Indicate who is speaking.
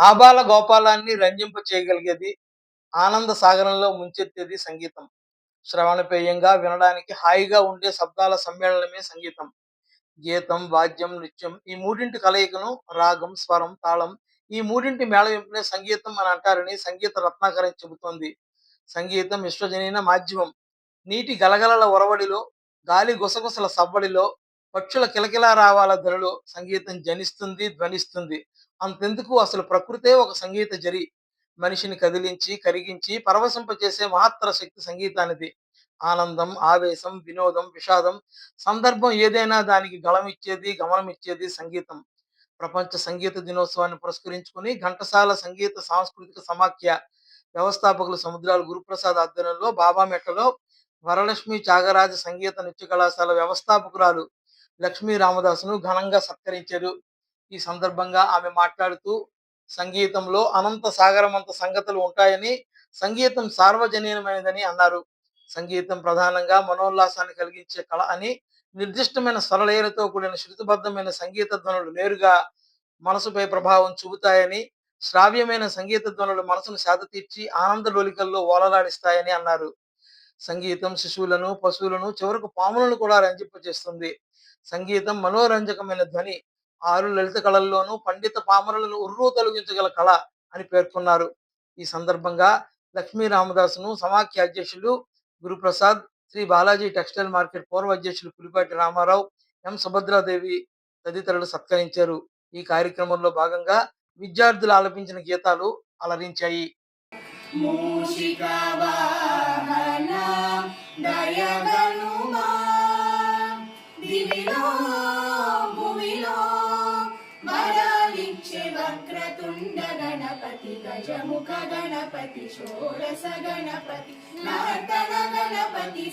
Speaker 1: ఆబాల గోపాలాన్ని రంజింప చేయగలిగేది, ఆనంద సాగరంలో ముంచెత్తేది సంగీతం. శ్రవణపేయంగా వినడానికి హాయిగా ఉండే శబ్దాల సమ్మేళనమే సంగీతం. గీతం, వాద్యం, నృత్యం ఈ మూడింటి కలయికను రాగం, స్వరం, తాళం ఈ మూడింటి మేళవింపునే సంగీతం అని అంటారని సంగీత రత్నాకరం చెబుతోంది. సంగీతం విశ్వజనీన మాధ్యమం. నీటి గలగలల ఒరవడిలో, గాలి గుసగుసల సవ్వడిలో, పక్షుల కిలకిలా రావాల ధ్వనిలో సంగీతం జనిస్తుంది, ధ్వనిస్తుంది. అంతెందుకు అసలు ప్రకృతే ఒక సంగీత జరి. మనిషిని కదిలించి, కరిగించి, పరవశింపచేసే మహత్తర శక్తి సంగీతానిది. ఆనందం, ఆవేశం, వినోదం, విషాదం సందర్భం ఏదైనా దానికి గళమిచ్చేది, గమనమిచ్చేది సంగీతం. ప్రపంచ సంగీత దినోత్సవాన్ని పురస్కరించుకుని ఘంటసాల సంగీత సాంస్కృతిక సమాఖ్య వ్యవస్థాపకులు సముద్రాల గురుప్రసాద్ ఆధ్వర్యంలో బాబామెట్టలో వరలక్ష్మి త్యాగరాజ సంగీత నృత్య కళాశాల వ్యవస్థాపకురాలు లక్ష్మీ రామదాసును ఘనంగా సత్కరించారు. ఈ సందర్భంగా ఆమె మాట్లాడుతూ సంగీతంలో అనంత సాగరమంత సంగతులు ఉంటాయని, సంగీతం సార్వజనీనమైనదని అన్నారు. సంగీతం ప్రధానంగా మనోల్లాసాన్ని కలిగించే కళ అని, నిర్దిష్టమైన స్వరలయలతో కూడిన శృతిబద్ధమైన సంగీత ధ్వనులు నేరుగా మనసుపై ప్రభావం చూపుతాయని, శ్రావ్యమైన సంగీత ధ్వనులు మనసును సేదతీర్చి ఆనంద డోలికల్లో ఓలలాడిస్తాయని అన్నారు. సంగీతం శిశువులను, పశువులను, చివరకు పాములను కూడా రంజింపచేస్తుంది. సంగీతం మనోరంజకమైన ధ్వని. 6 లలిత కళల్లోనూ పండిత పామరులను ఉర్రూ తొలగించగల కళ అని పేర్కొన్నారు. ఈ సందర్భంగా లక్ష్మీ రామదాసును సమాఖ్య అధ్యక్షులు గురుప్రసాద్, శ్రీ బాలాజీ టెక్స్టైల్ మార్కెట్ పూర్వ అధ్యక్షులు పులిపాటి రామారావు, ఎం సుభద్రాదేవి తదితరులు సత్కరించారు. ఈ కార్యక్రమంలో భాగంగా విద్యార్థులు ఆలపించిన గీతాలు అలరించాయి.
Speaker 2: మూషికా వాహన దయగనుమా దివిలో భువిలో వరాలిచ్చే వక్రతుండ గణపతి గజముఖ గణపతి షోడశ గణపతి నర్తన గణపతి